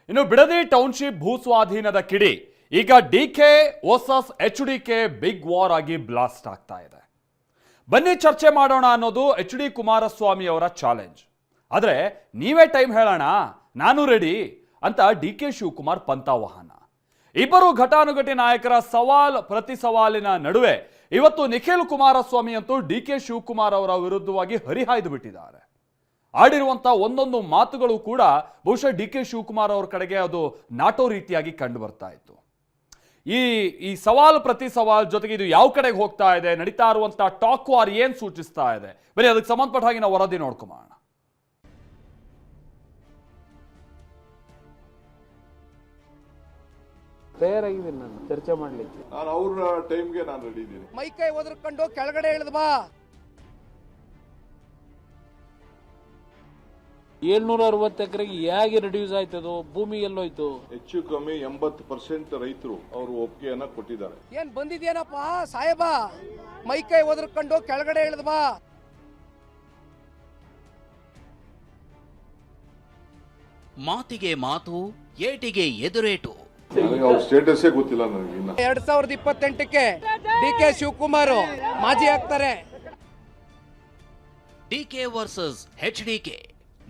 ಇನ್ನು ಬಿಡದಿ ಟೌನ್ಶಿಪ್ ಭೂಸ್ವಾಧೀನದ ಕಿಡಿ ಈಗ DK versus HDK big war ಆಗಿ ಬ್ಲಾಸ್ಟ್ ಆಗ್ತಾ ಇದೆ. ಬನ್ನಿ ಚರ್ಚೆ ಮಾಡೋಣ ಅನ್ನೋದು HD ಕುಮಾರಸ್ವಾಮಿ ಅವರ ಚಾಲೆಂಜ್. ಆದ್ರೆ ನೀವೇ ಟೈಮ್ ಹೇಳೋಣ, ನಾನು ರೆಡಿ ಅಂತ DK ಶಿವಕುಮಾರ್ ಪಂಥಾವಹನ. ಇಬ್ಬರು ಘಟಾನುಘಟಿ ನಾಯಕರ ಸವಾಲ್ ಪ್ರತಿ ಸವಾಲಿನ ನಡುವೆ ಇವತ್ತು ನಿಖಿಲ್ ಕುಮಾರಸ್ವಾಮಿ ಅಂತೂ DK ಶಿವಕುಮಾರ್ ಅವರ ವಿರುದ್ಧವಾಗಿ ಹರಿಹಾಯ್ದು ಬಿಟ್ಟಿದ್ದಾರೆ. ಆಡಿರುವಂತ ಒಂದೊಂದು ಮಾತುಗಳು ಕೂಡ ಬಹುಶಃ DK ಶಿವಕುಮಾರ್ ಅವರ ಕಡೆಗೆ ಅದು ನಾಟೋ ರೀತಿಯಾಗಿ ಕಂಡು ಬರ್ತಾ ಇತ್ತು. ಈ ಸವಾಲ್ ಪ್ರತಿ ಸವಾಲ್ ಜೊತೆಗೆ ಇದು ಯಾವ ಕಡೆಗೆ ಹೋಗ್ತಾ ಇದೆ, ನಡೀತಾ ಇರುವಂತಹ ಟಾಕ್ ವಾರ್ ಏನ್ ಸೂಚಿಸ್ತಾ ಇದೆ, ಬರೀ ಅದಕ್ಕೆ ಸಂಬಂಧಪಟ್ಟ ಹಾಗೆ ನಾವು ವರದಿ ನೋಡ್ಕೊಂಬೋಣ. ತಯಾರಾಗಿದ್ದೀನಿ ನಾನು ಚರ್ಚೆ ಮಾಡ್ಲಿಕ್ಕೆ. ನಾನು ಅವ್ರ ಟೈಮ್ಗೆ ನಾನು ರೆಡಿ ಇದ್ದೀನಿ. ಮೈಕೈ ಒದರ್ಕೊಂಡು ಕೆಳಗಡೆ ಇಳಿದ್ ಬಾ. 760 ಎಕರೆಗೆ ಹೇಗೆ ರಿಡ್ಯೂಸ್ ಆಯ್ತದು, ಭೂಮಿ ಎಲ್ಲೋಯ್ತು? ಹೆಚ್ಚು ಕಮ್ಮಿ 80% ರೈತರು ಅವರು ಒಪ್ಪಿಗೆಯನ್ನ ಕೊಟ್ಟಿದ್ದಾರೆ. ಏನ್ ಬಂದಿದ್ಯೇನಪ್ಪ ಸಾಹೇಬ, ಮೈಕೈ ಒದರ್ಕೊಂಡು ಕೆಳಗಡೆ ಇಳಿದ್ ಬಾ. ಮಾತಿಗೆ ಮಾತು, ಏಟಿಗೆ ಎದುರೇಟು. ನನಗೆ ಅವ್ರ ಸ್ಟೇಟಸ್ಸೇ ಗೊತ್ತಿಲ್ಲ ನನಗೆ ಇನ್ನ. 2028ಕ್ಕೆ DK ಶಿವಕುಮಾರ್ ಮಾಜಿ ಆಗ್ತಾರೆ. DK ವರ್ಸಸ್ HDK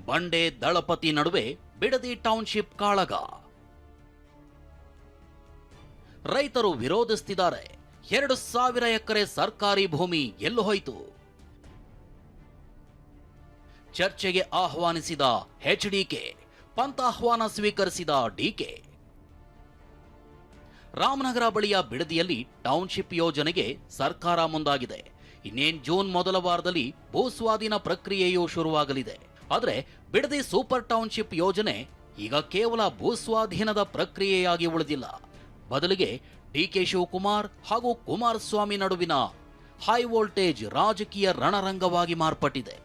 ಬಂಡೆ ದಳಪತಿ ನಡುವೆ ಬಿಡದಿ ಟೌನ್ಶಿಪ್ ಕಾಳಗ. ರೈತರು ವಿರೋಧಿಸುತ್ತಿದ್ದಾರೆ. 2000 ಎಕರೆ ಸರ್ಕಾರಿ ಭೂಮಿ ಎಲ್ಲು ಹೋಯಿತು? ಚರ್ಚೆಗೆ ಆಹ್ವಾನಿಸಿದ HDK, ಪಂಥಾಹ್ವಾನ ಸ್ವೀಕರಿಸಿದ DK. ರಾಮನಗರ ಬಳಿಯ ಬಿಡದಿಯಲ್ಲಿ ಟೌನ್ಶಿಪ್ ಯೋಜನೆಗೆ ಸರ್ಕಾರ ಮುಂದಾಗಿದೆ. ಇನ್ನೇನ್ ಜೂನ್ ಮೊದಲ ವಾರದಲ್ಲಿ ಭೂಸ್ವಾಧೀನ ಪ್ರಕ್ರಿಯೆಯೂ ಶುರುವಾಗಲಿದೆ. ಆದರೆ ಬಿಡದಿ ಸೂಪರ್ ಟೌನ್ಶಿಪ್ ಯೋಜನೆ ಈಗ ಕೇವಲ ಭೂಸ್ವಾಧೀನದ ಪ್ರಕ್ರಿಯೆಯಾಗಿ ಉಳಿದಿಲ್ಲ. ಬದಲಿಗೆ DK ಶಿವಕುಮಾರ್ ಹಾಗೂ ಕುಮಾರಸ್ವಾಮಿ ನಡುವಿನ ಹೈ ವೋಲ್ಟೇಜ್ ರಾಜಕೀಯ ರಣರಂಗವಾಗಿ ಮಾರ್ಪಟ್ಟಿದೆ.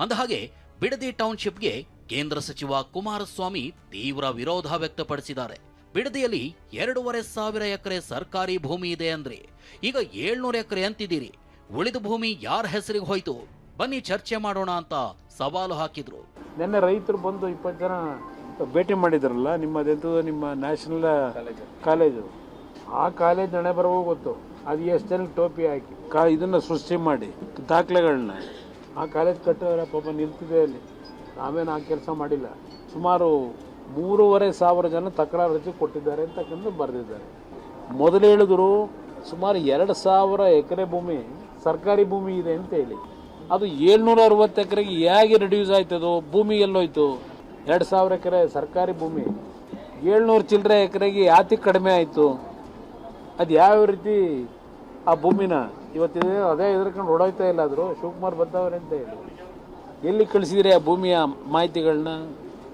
ಅಂದಹಾಗೆ ಬಿಡದಿ ಟೌನ್ಶಿಪ್ಗೆ ಕೇಂದ್ರ ಸಚಿವ ಕುಮಾರಸ್ವಾಮಿ ತೀವ್ರ ವಿರೋಧ ವ್ಯಕ್ತಪಡಿಸಿದ್ದಾರೆ. ಬಿಡದಿಯಲ್ಲಿ 2500 ಎಕರೆ ಸರ್ಕಾರಿ ಭೂಮಿ ಇದೆ ಅಂದ್ರೆ ಈಗ 700 ಎಕರೆ ಅಂತಿದ್ದೀರಿ. ಉಳಿದ ಭೂಮಿ ಯಾರ ಹೆಸರಿಗೆ ಹೋಯ್ತು? ಬನ್ನಿ ಚರ್ಚೆ ಮಾಡೋಣ ಅಂತ ಸವಾಲು ಹಾಕಿದ್ರು. ನಿನ್ನೆ ರೈತರು ಬಂದು 20 ಜನ ಭೇಟಿ ಮಾಡಿದ್ರಲ್ಲ, ನಿಮ್ಮ ನ್ಯಾಷನಲ್ ಕಾಲೇಜು, ಆ ಕಾಲೇಜ್ ಹಣೆ ಬರವೂ ಗೊತ್ತು. ಅದು ಎಷ್ಟು ಜನ ಟೋಪಿ ಹಾಕಿ ಇದನ್ನ ಸೃಷ್ಟಿ ಮಾಡಿ ದಾಖಲೆಗಳನ್ನ ಆ ಕಾಲೇಜ್ ಕಟ್ಟೋರ ಪಾಪ ನಿಲ್ತಿದೆ ಅಲ್ಲಿ. ನಾವೇನು ಆ ಕೆಲಸ ಮಾಡಿಲ್ಲ. ಸುಮಾರು 3500 ಜನ ತಕರಾರು ರಚಿ ಕೊಟ್ಟಿದ್ದಾರೆ ಅಂತಕ್ಕಂಥ ಬರೆದಿದ್ದಾರೆ. ಮೊದಲು ಹೇಳಿದ್ರು ಸುಮಾರು 2000 ಎಕರೆ ಭೂಮಿ ಸರ್ಕಾರಿ ಭೂಮಿ ಇದೆ ಅಂತ ಹೇಳಿ. ಅದು 760 ಎಕರೆಗೆ ಹೇಗೆ ರಿಡ್ಯೂಸ್ ಆಯ್ತದು, ಭೂಮಿ ಎಲ್ಲೋಯ್ತು? 2000 ಎಕರೆ ಸರ್ಕಾರಿ ಭೂಮಿ 700 ಚಿಲ್ಲರೆ ಎಕರೆಗೆ ಯಾತಿ ಕಡಿಮೆ ಆಯಿತು? ಅದು ಯಾವ ರೀತಿ ಆ ಭೂಮಿನ ಇವತ್ತಿದೆ ಅದೇ ಎದುರ್ಕೊಂಡು ಹೊಡೋಯ್ತಾ ಇಲ್ಲ. ಆದರೂ ಶಿವಕುಮಾರ್ ಬಂದವ್ರೆ ಅಂತ ಹೇಳಿ ಎಲ್ಲಿ ಕಳಿಸಿದ್ರೆ ಆ ಭೂಮಿಯ ಮಾಹಿತಿಗಳನ್ನ,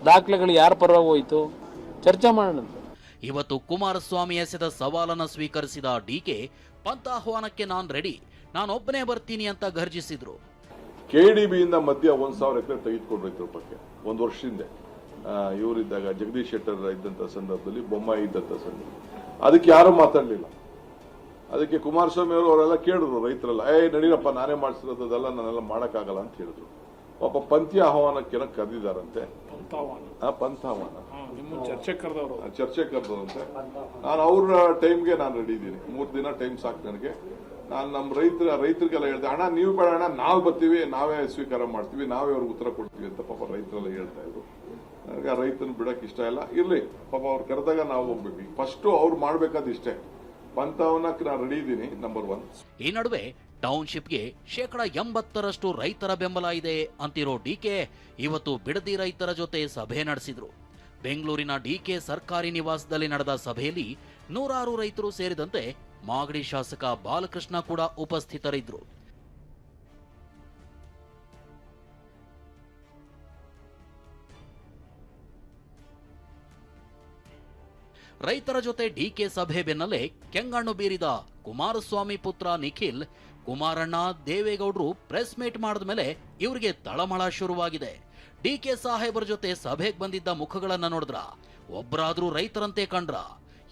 ದಾಖಲೆಗಳು ಯಾರ ಪರವಾಗಿ ಹೋಯ್ತು? ಚರ್ಚೆ ಮಾಡೋಣ. ಇವತ್ತು ಕುಮಾರಸ್ವಾಮಿ ಎಸೆದ ಸವಾಲನ್ನು ಸ್ವೀಕರಿಸಿದ DK, ಪಂಥಾಹ್ವಾನಕ್ಕೆ ನಾನ್ ರೆಡಿ, ನಾನೊಬ್ಬನೇ ಬರ್ತೀನಿ ಅಂತ ಘರ್ಜಿಸಿದ್ರು. KDBಯಿಂದ ಮಧ್ಯ 1000 ಎಕರೆ ತೆಗೆದುಕೊಂಡು ರೈತರ ಬಗ್ಗೆ 1 ವರ್ಷದಿಂದ ಇವರಿದ್ದಾಗ ಜಗದೀಶ್ ಶೆಟ್ಟರ್ ಇದ್ದಂಥ ಸಂದರ್ಭದಲ್ಲಿ, ಬೊಮ್ಮಾಯಿ ಇದ್ದಂಥ ಸಂದರ್ಭದಲ್ಲಿ ಅದಕ್ಕೆ ಯಾರೂ ಮಾತಾಡಲಿಲ್ಲ. ಅದಕ್ಕೆ ಕುಮಾರಸ್ವಾಮಿ ಅವರೆಲ್ಲ ಕೇಳಿದ್ರು ರೈತರೆಲ್ಲ, ನಡೀರಪ್ಪ ನಾನೇ ಮಾಡಿಸಿರೋದೆಲ್ಲ ನಾನೆಲ್ಲ ಮಾಡೋಕ್ಕಾಗಲ್ಲ ಅಂತ ಹೇಳಿದ್ರು. ಪಾಪ ಪಂಥಿ ಆಹ್ವಾನಕ್ಕೆ ಕರೆದಿದ್ದಾರಂತೆ. ಪಂಥಾಹ್ವಾನ ಚರ್ಚೆ ಕರೆದವ್ರಂತೆ. ನಾನು ಅವ್ರ ಟೈಮ್ಗೆ ನಾನು ರೆಡಿ ಇದ್ದೀನಿ. 3 ದಿನ ಟೈಮ್ ಸಾಕು ನನಗೆ. ನಾನು ನಮ್ಮ ರೈತರಿಗೆಲ್ಲ ಹೇಳ್ದೆ, ಅಣ್ಣ ನೀವು ಬೇಡ ಅಣ್ಣ, ನಾವು ಬರ್ತೀವಿ, ನಾವೇ ಸ್ವೀಕಾರ ಮಾಡ್ತೀವಿ, ನಾವೇ ಅವ್ರಿಗೆ ಉತ್ತರ ಕೊಡ್ತೀವಿ ಅಂತ ಪಾಪ ರೈತರೆಲ್ಲ ಹೇಳ್ತಾ ಇದ್ರು. ನನಗೆ ಆ ರೈತನ ಬಿಡಕ್ ಇಷ್ಟ ಇಲ್ಲ. ಇರ್ಲಿ, ಪಾಪ ಅವ್ರು ಕರೆದಾಗ ನಾವು ಹೋಗ್ಬೇಕು. ಫಸ್ಟ್ ಅವ್ರು ಮಾಡ್ಬೇಕಾದ ಇಷ್ಟೇ. ಪಂಥಾಹ್ವಾನಕ್ಕೆ ನಾನು ರೆಡಿ ಇದ್ದೀನಿ, ನಂಬರ್ 1. ಈ ನಡುವೆ ಟೌನ್ಶಿಪ್ಗೆ 80% ರೈತರ ಬೆಂಬಲ ಇದೆ ಅಂತಿರೋ DK ಇವತ್ತು ಬಿಡದಿ ರೈತರ ಜೊತೆ ಸಭೆ ನಡೆಸಿದ್ರು. ಬೆಂಗಳೂರಿನ DK ಸರ್ಕಾರಿ ನಿವಾಸದಲ್ಲಿ ನಡೆದ ಸಭೆಯಲ್ಲಿ 100 ರೈತರು ಸೇರಿದಂತೆ ಮಾಗಡಿ ಶಾಸಕ ಬಾಲಕೃಷ್ಣ ಕೂಡ ಉಪಸ್ಥಿತರಿದ್ದರು. ರೈತರ ಜೊತೆ DK ಸಭೆ ಬೆನ್ನಲ್ಲೇ ಕೆಂಗಣ್ಣು ಬೀರಿದ ಕುಮಾರಸ್ವಾಮಿ ಪುತ್ರ ನಿಖಿಲ್, ಕುಮಾರಣ್ಣ, ದೇವೇಗೌಡರು ಪ್ರೆಸ್ ಮೀಟ್ ಮಾಡಿದ ಮೇಲೆ ಇವರಿಗೆ ತಳಮಳ ಶುರುವಾಗಿದೆ. DK ಸಾಹೇಬರ ಜೊತೆ ಸಭೆಗೆ ಬಂದಿದ್ದ ಮುಖಗಳನ್ನ ನೋಡಿದ್ರ ಒಬ್ಬರಾದ್ರೂ ರೈತರಂತೆ ಕಂಡ್ರ?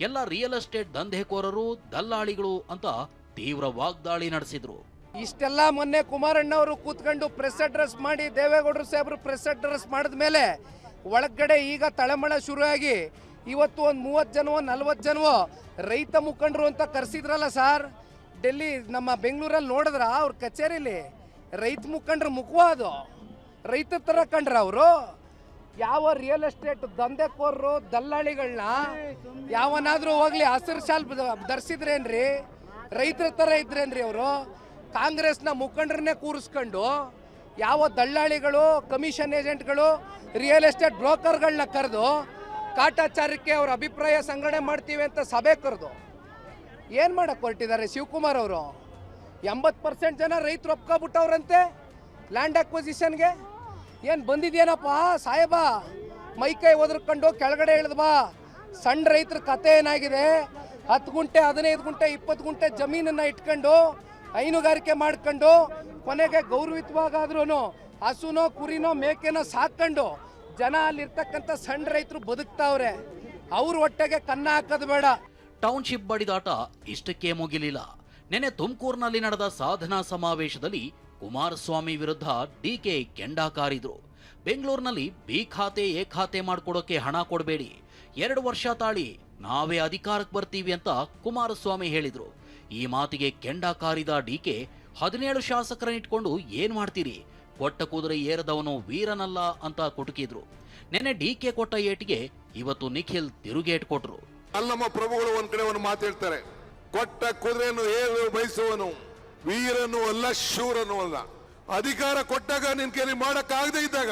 ಎಲ್ಲ ರಿಯಲ್ ಎಸ್ಟೇಟ್ ದಂಧೆಕೋರರು, ದಲ್ಲಾಳಿಗಳು ಅಂತ ತೀವ್ರ ವಾಗ್ದಾಳಿ ನಡೆಸಿದ್ರು. ಇಷ್ಟೆಲ್ಲ ಮೊನ್ನೆ ಕುಮಾರಣ್ಣ ಅವರು ಕೂತ್ಕೊಂಡು ಪ್ರೆಸ್ ಅಡ್ರೆಸ್ ಮಾಡಿ, ದೇವೇಗೌಡರು ಸಾಹೇಬರು ಪ್ರೆಸ್ ಅಡ್ರೆಸ್ ಮಾಡಿದ್ಮೇಲೆ ಒಳಗಡೆ ಈಗ ತಳಮಳ ಶುರುವಾಗಿ ಇವತ್ತು ಒಂದು 30 ಜನವೋ 40 ಜನವೋ ರೈತ ಮುಖಂಡರು ಅಂತ ಕರೆಸಿದ್ರಲ್ಲ ಸರ್. ಡೆಲ್ಲಿ ನಮ್ಮ ಬೆಂಗಳೂರಲ್ಲಿ ನೋಡಿದ್ರ ಅವ್ರ ಕಚೇರಿಲಿ ರೈತ ಮುಖಂಡ್ರ ಮುಖವಾದು ರೈತ ಥರ ಕಂಡ್ರ ಅವರು. ಯಾವ ರಿಯಲ್ ಎಸ್ಟೇಟ್ ದಂಧೆಕೋರರು ದಲ್ಲಾಳಿಗಳನ್ನ ಯಾವನಾದ್ರೂ ಹೋಗ್ಲಿ ಹಸಿರು ಶಾಲ್ ಧರಿಸಿದ್ರೇನ್ರಿ? ರೈತರ ಥರ ಇದ್ರೇನ್ರಿ ಅವರು? ಕಾಂಗ್ರೆಸ್ನ ಮುಖಂಡರನ್ನೇ ಕೂರಿಸ್ಕೊಂಡು ಯಾವ ದಲ್ಲಾಳಿಗಳು, ಕಮಿಷನ್ ಏಜೆಂಟ್ಗಳು, ರಿಯಲ್ ಎಸ್ಟೇಟ್ ಬ್ರೋಕರ್ಗಳನ್ನ ಕರೆದು ಕಾಟಾಚಾರಕ್ಕೆ ಅವ್ರ ಅಭಿಪ್ರಾಯ ಸಂಗ್ರಹಣೆ ಮಾಡ್ತೀವಿ ಅಂತ ಸಭೆ ಕರೆದು ಏನು ಮಾಡಕ್ಕೆ ಹೊರಟಿದ್ದಾರೆ ಶಿವಕುಮಾರ್ ಅವರು? 80% ಜನ ರೈತರು ಒಪ್ಕೊಬಿಟ್ಟವ್ರಂತೆ ಲ್ಯಾಂಡ್ ಅಕ್ವಿಸಿಷನ್ಗೆ. ಏನು ಬಂದಿದ್ಯೇನಪ್ಪ ಸಾಹೇಬ, ಮೈಕೈ ಒದರ್ಕೊಂಡು ಕೆಳಗಡೆ ಇಳಿದ್ ಬಾ. ಸಣ್ಣ ರೈತರ ಕತೆ ಏನಾಗಿದೆ? 10 ಗುಂಟೆ 15 ಗುಂಟೆ 20 ಗುಂಟೆ ಜಮೀನನ್ನು ಇಟ್ಕೊಂಡು ಹೈನುಗಾರಿಕೆ ಮಾಡ್ಕೊಂಡು ಕೊನೆಗೆ ಗೌರವಿತವಾಗಾದ್ರೂ ಹಸುನೋ ಕುರಿನೋ ಮೇಕೆನೋ ಸಾಕೊಂಡು ಜನ ಅಲ್ಲಿರ್ತಕ್ಕಂಥ ಸಣ್ಣ ರೈತರು ಬದುಕ್ತಾವ್ರೆ. ಅವ್ರ ಹೊಟ್ಟೆಗೆ ಕನ್ನ ಹಾಕೋದು ಬೇಡ. ಟೌನ್ಶಿಪ್ ಬಡಿದಾಟ ಇಷ್ಟಕ್ಕೆ ಮುಗಿಲಿಲ್ಲ. ನೆನೆ ತುಮಕೂರಿನಲ್ಲಿ ನಡೆದ ಸಾಧನಾ ಸಮಾವೇಶದಲ್ಲಿ ಕುಮಾರಸ್ವಾಮಿ ವಿರುದ್ಧ ಡಿಕೆ ಕೆಂಡ ಕಾರಿದ್ರು. ಬೆಂಗಳೂರಿನಲ್ಲಿ ಬಿ ಖಾತೆ ಎ ಖಾತೆ ಮಾಡ್ಕೊಡೋಕೆ ಹಣ ಕೊಡಬೇಡಿ, 2 ವರ್ಷ ತಾಳಿ ನಾವೇ ಅಧಿಕಾರಕ್ಕೆ ಬರ್ತೀವಿ ಅಂತ ಕುಮಾರಸ್ವಾಮಿ ಹೇಳಿದ್ರು. ಈ ಮಾತಿಗೆ ಕೆಂಡ ಕಾರಿದ ಡಿಕೆ 17 ಶಾಸಕರನ್ನ ಇಟ್ಕೊಂಡು ಏನ್ ಮಾಡ್ತೀರಿ, ಕೊಟ್ಟ ಕುದುರೆ ಏರದವನು ವೀರನಲ್ಲ ಅಂತ ಕುಟುಕಿದ್ರು. ನೆನೆ ಡಿಕೆ ಕೊಟ್ಟ ಏಟಿಗೆ ಇವತ್ತು ನಿಖಿಲ್ ತಿರುಗೇಟ್ ಕೊಟ್ರು. ಅಲ್ಲಮ್ಮ ಪ್ರಭುಗಳು ಒಂದ್ ಕಡೆ ಒಂದು ಮಾತು ಹೇಳ್ತಾರೆ, ಕೊಟ್ಟ ಕುದುರೆಯನ್ನು ಏರು ಬಯಸುವನು ವೀರನು ಅಲ್ಲ ಶೂರನು ಅಲ್ಲ. ಅಧಿಕಾರ ಕೊಟ್ಟಾಗ ನಿನ್ ಕೈಲಿ ಮಾಡಕ್ ಆಗದೆ ಇದ್ದಾಗ,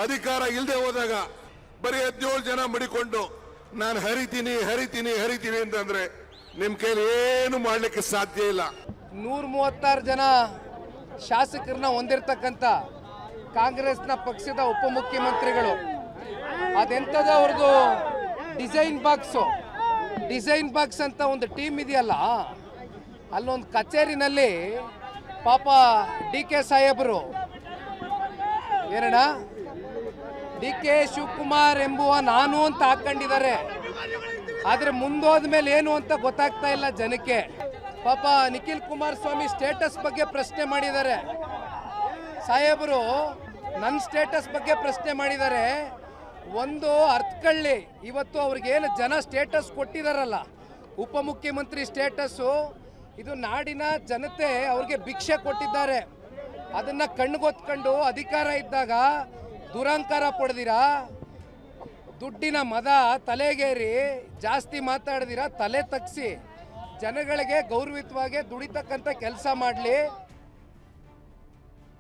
ಅಧಿಕಾರ ಇಲ್ಲದೆ ಹೋದಾಗ ಬರೀ 17 ಜನ ಮಡಿಕೊಂಡು ನಾನು ಹರಿತೀನಿ ಹರಿತೀನಿ ಹರಿತೀನಿ ಅಂತಂದ್ರೆ ನಿಮ್ ಕೈಲಿ ಏನು ಮಾಡ್ಲಿಕ್ಕೆ ಸಾಧ್ಯ ಇಲ್ಲ. 136 ಜನ ಶಾಸಕರನ್ನ ಹೊಂದಿರತಕ್ಕಂಥ ಕಾಂಗ್ರೆಸ್ನ ಪಕ್ಷದ ಉಪಮುಖ್ಯಮಂತ್ರಿಗಳು, ಅದೆಂಥದ್ದು ಅವ್ರದ್ದು ಡಿಸೈನ್ ಬಾಕ್ಸ್ ಅಂತ ಒಂದು ಟೀಮ್ ಇದೆಯಲ್ಲ, ಅಲ್ಲೊಂದು ಕಚೇರಿನಲ್ಲಿ ಪಾಪ ಡಿ ಕೆ ಸಾಹೇಬರು ಏನಣ್ಣ ಡಿ ಕೆ ಶಿವಕುಮಾರ್ ಎಂಬುವ ನಾನು ಅಂತ ಹಾಕೊಂಡಿದ್ದಾರೆ. ಆದರೆ ಮುಂದೋದ ಮೇಲೆ ಏನು ಅಂತ ಗೊತ್ತಾಗ್ತಾ ಇಲ್ಲ ಜನಕ್ಕೆ. ಪಾಪ ನಿಖಿಲ್ ಕುಮಾರಸ್ವಾಮಿ ಸ್ಟೇಟಸ್ ಬಗ್ಗೆ ಪ್ರಶ್ನೆ ಮಾಡಿದ್ದಾರೆ. ಸಾಹೇಬರು ನನ್ನ ಸ್ಟೇಟಸ್ ಬಗ್ಗೆ ಪ್ರಶ್ನೆ ಮಾಡಿದ್ದಾರೆ. ಒಂದು ಅರ್ಥಕೊಳ್ಳಿ, ಇವತ್ತು ಅವ್ರಿಗೇನು ಜನ ಸ್ಟೇಟಸ್ ಕೊಟ್ಟಿದಾರಲ್ಲ, ಉಪಮುಖ್ಯಮಂತ್ರಿ ಸ್ಟೇಟಸ್ಸು, ಇದು ನಾಡಿನ ಜನತೆ ಅವ್ರಿಗೆ ಭಿಕ್ಷೆ ಕೊಟ್ಟಿದ್ದಾರೆ. ಅದನ್ನು ಕಣ್ಗೊತ್ಕೊಂಡು ಅಧಿಕಾರ ಇದ್ದಾಗ ದುರಹಂಕಾರ ಪಡೆದಿರಾ, ದುಡ್ಡಿನ ಮದ ತಲೆಗೇರಿ ಜಾಸ್ತಿ ಮಾತಾಡಿದಿರಾ, ತಲೆ ತಗ್ಸಿ ಜನಗಳಿಗೆ ಗೌರವಿತವಾಗಿ ದುಡಿತಕ್ಕಂಥ ಕೆಲಸ ಮಾಡಲಿ.